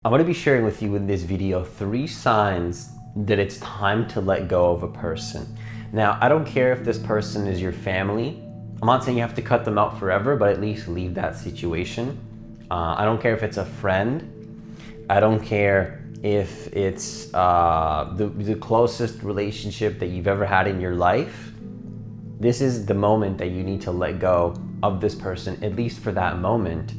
I'm going to be sharing with you in this video 3 signs that it's time to let go of a person. Now, I don't care if this person is your family. I'm not saying you have to cut them out forever, but at least leave that situation. I don't care if it's a friend. I don't care if it's the closest relationship that you've ever had in your life. This is the moment that you need to let go of this person, at least for that moment,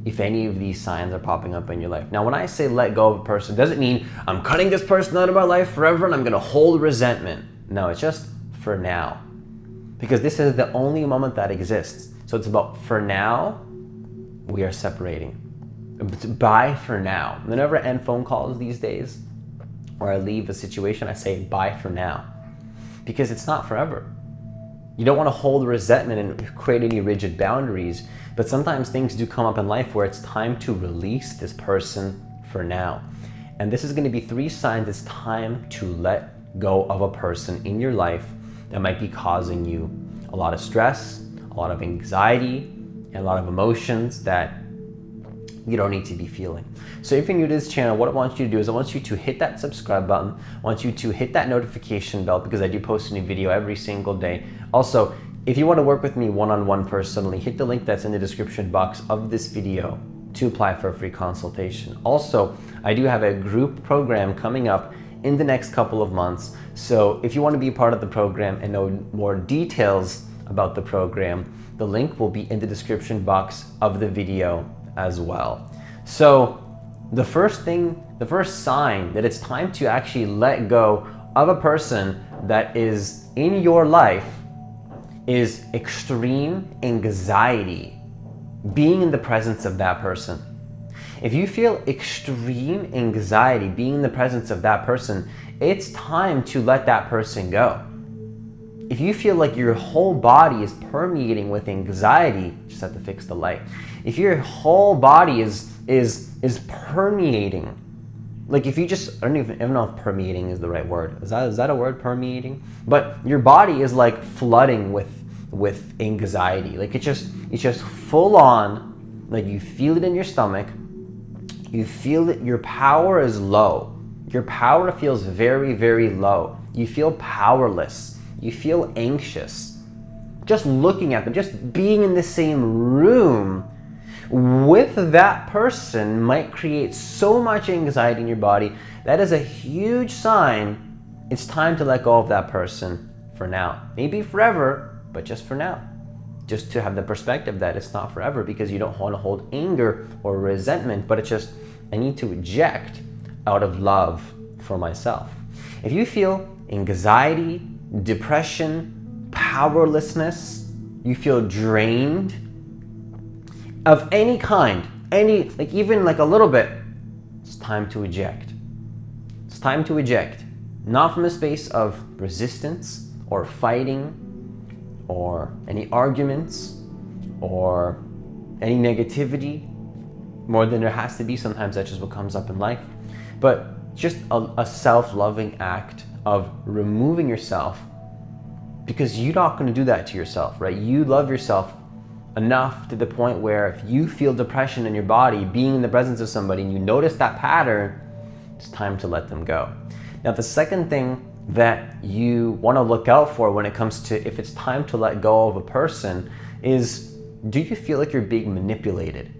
if any of these signs are popping up in your life. Now, when I say let go of a person, it doesn't mean I'm cutting this person out of my life forever and I'm gonna hold resentment. No, it's just for now. Because this is the only moment that exists. So it's about for now, we are separating. Bye for now. Whenever I end phone calls these days, or I leave a situation, I say bye for now. Because it's not forever. You don't want to hold resentment and create any rigid boundaries, but sometimes things do come up in life where it's time to release this person for now. And this is going to be 3 signs it's time to let go of a person in your life that might be causing you a lot of stress, a lot of anxiety, and a lot of emotions that you don't need to be feeling. So if you're new to this channel, what I want you to do is I want you to hit that subscribe button. I want you to hit that notification bell because I do post a new video every single day. Also, if you want to work with me one-on-one personally, hit the link that's in the description box of this video to apply for a free consultation. Also, I do have a group program coming up in the next couple of months. So if you want to be a part of the program and know more details about the program, the link will be in the description box of the video as well. So the first sign that it's time to actually let go of a person that is in your life is extreme anxiety being in the presence of that person. If you feel extreme anxiety being in the presence of that person, it's time to let that person go. If you feel like your whole body is permeating with anxiety, just have to fix the light. If your whole body is permeating, like if you just, I don't even know if permeating is the right word. Is that a word, permeating? But your body is like flooding with anxiety. Like it's just full on, like you feel it in your stomach. You feel that your power is low. Your power feels very, very low. You feel powerless. You feel anxious. Just looking at them, just being in the same room with that person might create so much anxiety in your body. That is a huge sign it's time to let go of that person for now. Maybe forever, but just for now. Just to have the perspective that it's not forever, because you don't want to hold anger or resentment, but it's just, I need to eject out of love for myself. If you feel anxiety, depression, powerlessness, you feel drained of any kind, like even like a little bit, it's time to eject. It's time to eject. Not from a space of resistance or fighting or any arguments or any negativity, more than there has to be. Sometimes that's just what comes up in life. But just a self-loving act of removing yourself, because you're not going to do that to yourself, right? You love yourself enough to the point where if you feel depression in your body, being in the presence of somebody, and you notice that pattern, it's time to let them go. Now, the second thing that you want to look out for when it comes to if it's time to let go of a person is, do you feel like you're being manipulated?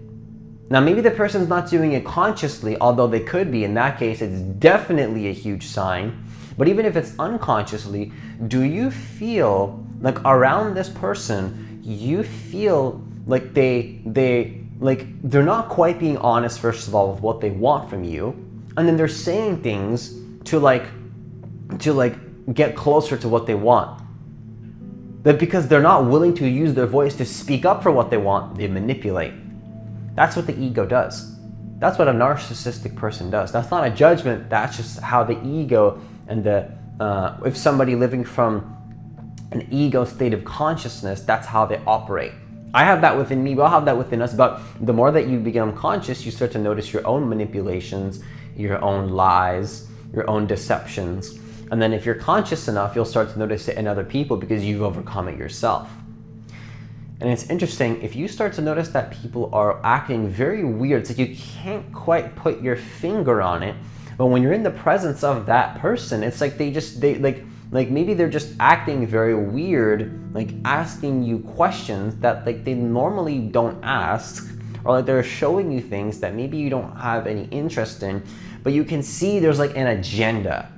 Now, maybe the person's not doing it consciously, although they could be. In that case, it's definitely a huge sign. But even if it's unconsciously, do you feel like around this person, you feel like they're not quite being honest, first of all, with what they want from you, and then they're saying things to get closer to what they want. But because they're not willing to use their voice to speak up for what they want, they manipulate. That's what the ego does. That's what a narcissistic person does. That's not a judgment. That's just how the ego and if somebody living from an ego state of consciousness, that's how they operate. I have that within me, we all have that within us, but the more that you become conscious, you start to notice your own manipulations, your own lies, your own deceptions. And then if you're conscious enough, you'll start to notice it in other people because you've overcome it yourself. And it's interesting, if you start to notice that people are acting very weird, it's like you can't quite put your finger on it, but when you're in the presence of that person, it's like like maybe they're just acting very weird, like asking you questions that like they normally don't ask, or like they're showing you things that maybe you don't have any interest in, but you can see there's like an agenda.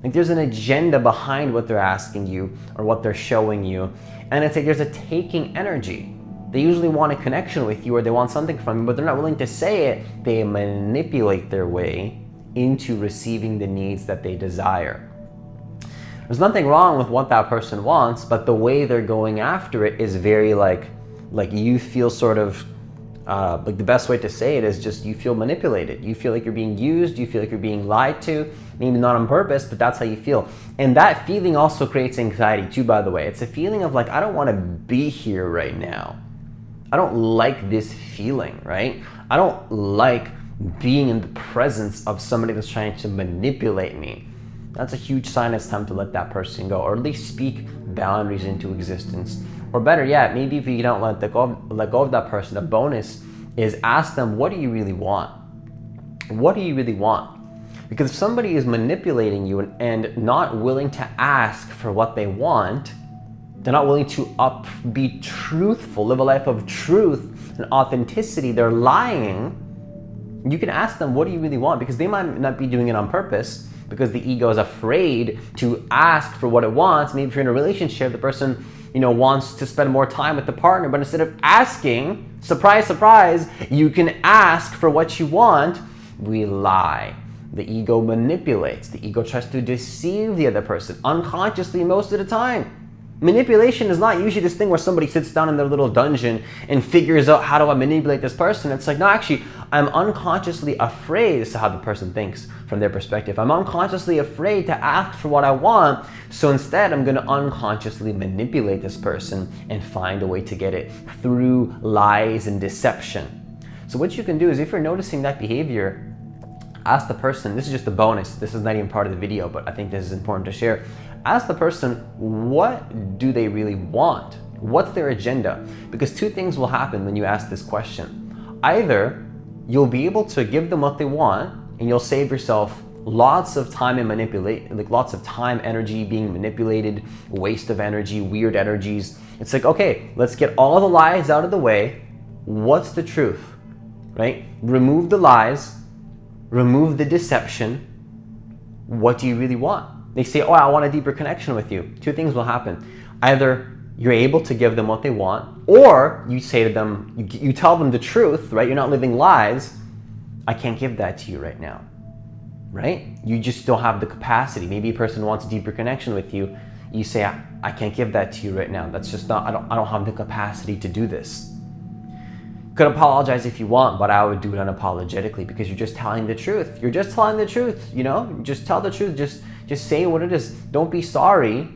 Like there's an agenda behind what they're asking you or what they're showing you. And it's like there's a taking energy. They usually want a connection with you or they want something from you, but they're not willing to say it. They manipulate their way into receiving the needs that they desire. There's nothing wrong with what that person wants, but the way they're going after it is very like you feel sort of, like the best way to say it is just you feel manipulated. You feel like you're being used, you feel like you're being lied to, maybe not on purpose, but that's how you feel. And that feeling also creates anxiety too, by the way. It's a feeling of like, I don't want to be here right now. I don't like this feeling, right? I don't like being in the presence of somebody that's trying to manipulate me. That's a huge sign it's time to let that person go, or at least speak boundaries into existence. Or better yet, maybe if you don't let go of that person, the bonus is ask them, what do you really want? What do you really want? Because if somebody is manipulating you and not willing to ask for what they want, they're not willing to be truthful, live a life of truth and authenticity, they're lying, you can ask them, what do you really want? Because they might not be doing it on purpose, because the ego is afraid to ask for what it wants. Maybe if you're in a relationship, the person wants to spend more time with the partner, but instead of asking, surprise, surprise, you can ask for what you want, we lie. The ego manipulates. The ego tries to deceive the other person, unconsciously most of the time. Manipulation is not usually this thing where somebody sits down in their little dungeon and figures out, how do I manipulate this person? It's like, no, actually, I'm unconsciously afraid as to how the person thinks from their perspective. I'm unconsciously afraid to ask for what I want, so instead I'm going to unconsciously manipulate this person and find a way to get it through lies and deception. So what you can do is, if you're noticing that behavior, ask the person, this is just a bonus, this is not even part of the video, but I think this is important to share. Ask the person, what do they really want? What's their agenda? Because two things will happen when you ask this question. Either you'll be able to give them what they want and you'll save yourself lots of time and lots of time, energy being manipulated, waste of energy, weird energies. It's like, okay, let's get all the lies out of the way. What's the truth, right? Remove the lies, remove the deception. What do you really want? They say, oh, I want a deeper connection with you. Two things will happen. Either you're able to give them what they want, or you say to them, you tell them the truth, right? You're not living lies. I can't give that to you right now, right? You just don't have the capacity. Maybe a person wants a deeper connection with you. You say, I can't give that to you right now. That's just not, I don't have the capacity to do this. You could apologize if you want, but I would do it unapologetically, because you're just telling the truth. You're just telling the truth, just tell the truth. Just say what it is. Don't be sorry.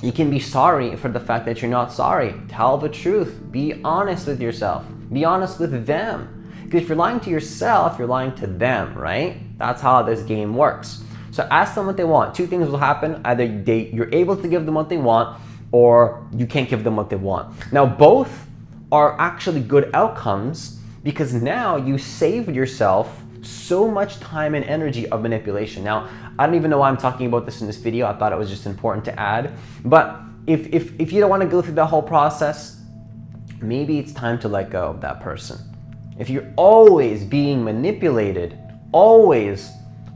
You can be sorry for the fact that you're not sorry. Tell the truth. Be honest with yourself. Be honest with them. Because if you're lying to yourself, you're lying to them, right? That's how this game works. So ask them what they want. Two things will happen. Either you're able to give them what they want, or you can't give them what they want. Now, both are actually good outcomes, because now you saved yourself so much time and energy of manipulation. Now, I don't even know why I'm talking about this in this video. I thought it was just important to add. But if you don't want to go through that whole process, maybe it's time to let go of that person. If you're always being manipulated, always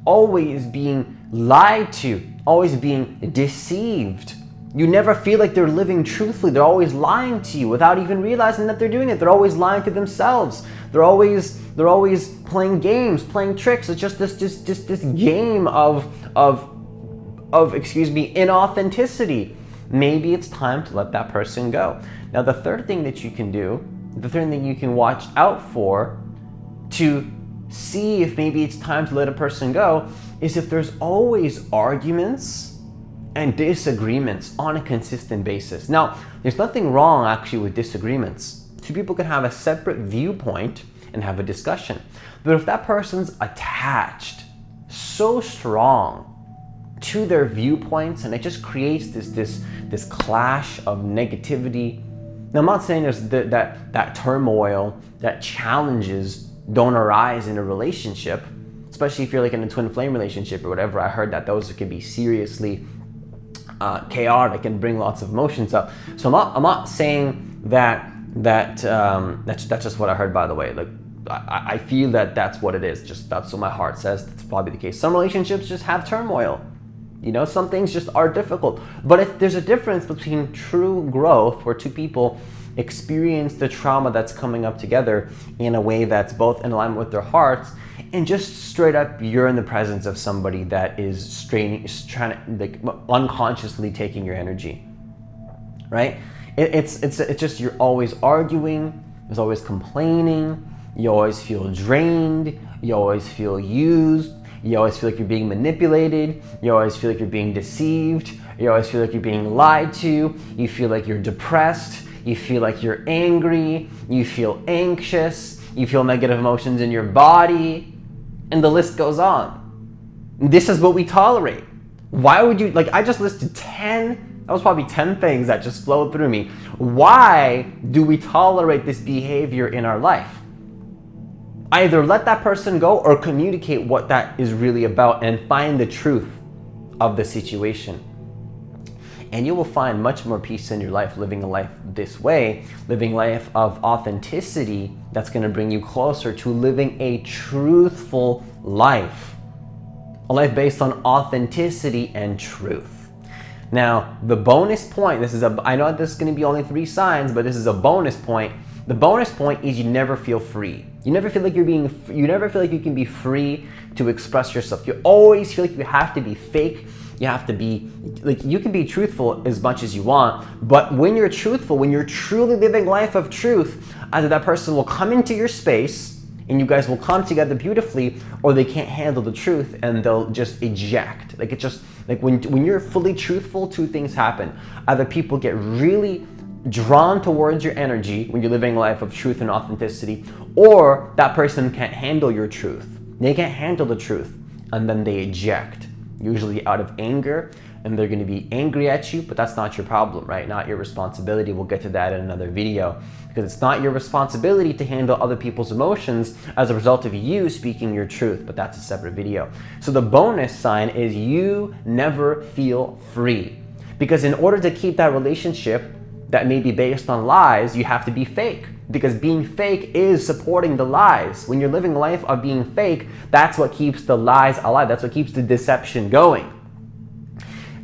being lied to, always being deceived, you never feel like they're living truthfully. They're always lying to you without even realizing that they're doing it. They're always lying to themselves. They're always playing games, playing tricks. It's just this game of inauthenticity. Maybe it's time to let that person go. Now, the third thing that you can do, the third thing you can watch out for to see if maybe it's time to let a person go, is if there's always arguments and disagreements on a consistent basis. Now, there's nothing wrong actually with disagreements. Two people can have a separate viewpoint and have a discussion. But if that person's attached so strong to their viewpoints, and it just creates this clash of negativity, Now, I'm not saying there's that turmoil, that challenges don't arise in a relationship, especially if you're like in a twin flame relationship or whatever. I heard that those can be seriously chaotic and bring lots of emotions up. So I'm not saying that's just what I heard, by the way. Like I feel that that's what it is. Just that's what my heart says. That's probably the case. Some relationships just have turmoil. You know, some things just are difficult. But if there's a difference between true growth, where two people experience the trauma that's coming up together in a way that's both in alignment with their hearts, and just straight up you're in the presence of somebody that is trying to, like, unconsciously taking your energy, right? It's just you're always arguing, there's always complaining, you always feel drained, you always feel used, you always feel like you're being manipulated, you always feel like you're being deceived, you always feel like you're being lied to, you feel like you're depressed, you feel like you're angry, you feel anxious, you feel negative emotions in your body, and the list goes on. This is what we tolerate. Why would you, like, I just listed 10, that was probably 10 things that just flowed through me. Why do we tolerate this behavior in our life? Either let that person go or communicate what that is really about and find the truth of the situation. And you will find much more peace in your life living a life this way, living a life of authenticity that's going to bring you closer to living a truthful life. A life based on authenticity and truth. Now, the bonus point, I know this is going to be only 3 signs, but this is a bonus point. The bonus point is you never feel free. You never feel like you never feel like you can be free to express yourself. You always feel like you have to be fake. You have to be, like, you can be truthful as much as you want, but when you're truthful, when you're truly living life of truth, either that person will come into your space and you guys will come together beautifully, or they can't handle the truth and they'll just eject. Like, it's just, like, when you're fully truthful, 2 things happen. Either people get really drawn towards your energy when you're living a life of truth and authenticity, or that person can't handle your truth. They can't handle the truth, and then they eject, usually out of anger, and they're going to be angry at you, but that's not your problem, right? Not your responsibility. We'll get to that in another video, because it's not your responsibility to handle other people's emotions as a result of you speaking your truth, but that's a separate video. So the bonus sign is you never feel free, because in order to keep that relationship that may be based on lies, you have to be fake, because being fake is supporting the lies. When you're living a life of being fake, that's what keeps the lies alive. That's what keeps the deception going.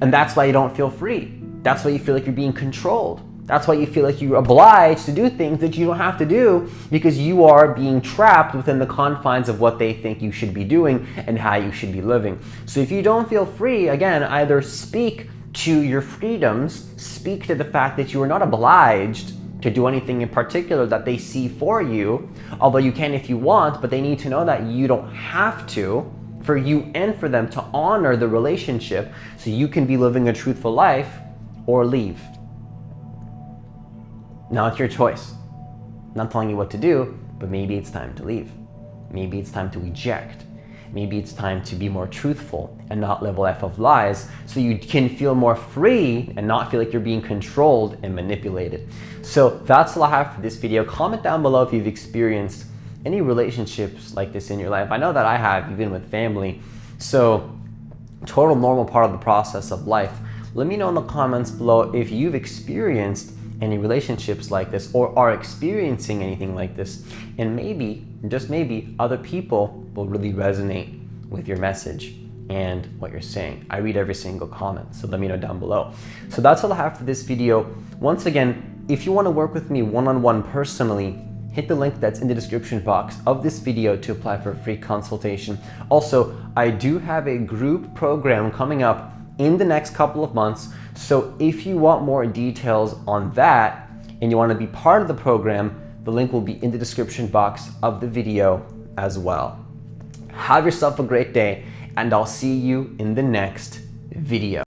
And that's why you don't feel free. That's why you feel like you're being controlled. That's why you feel like you're obliged to do things that you don't have to do, because you are being trapped within the confines of what they think you should be doing and how you should be living. So if you don't feel free, again, either speak to your freedoms, speak to the fact that you are not obliged to do anything in particular that they see for you, although you can if you want, but they need to know that you don't have to, for you and for them to honor the relationship so you can be living a truthful life, or leave. Now it's your choice. I'm not telling you what to do, but maybe it's time to leave. Maybe it's time to eject. Maybe it's time to be more truthful and not live a life of lies, so you can feel more free and not feel like you're being controlled and manipulated. So that's all I have for this video. Comment down below if you've experienced any relationships like this in your life. I know that I have, even with family. So total normal part of the process of life. Let me know in the comments below if you've experienced any relationships like this, or are experiencing anything like this, and maybe, just maybe, other people will really resonate with your message and what you're saying. I read every single comment, so let me know down below. So that's all I have for this video. Once again, if you want to work with me one-on-one personally, hit the link that's in the description box of this video to apply for a free consultation. Also, I do have a group program coming up in the next couple of months. So if you want more details on that and you want to be part of the program, the link will be in the description box of the video as well. Have yourself a great day, and I'll see you in the next video.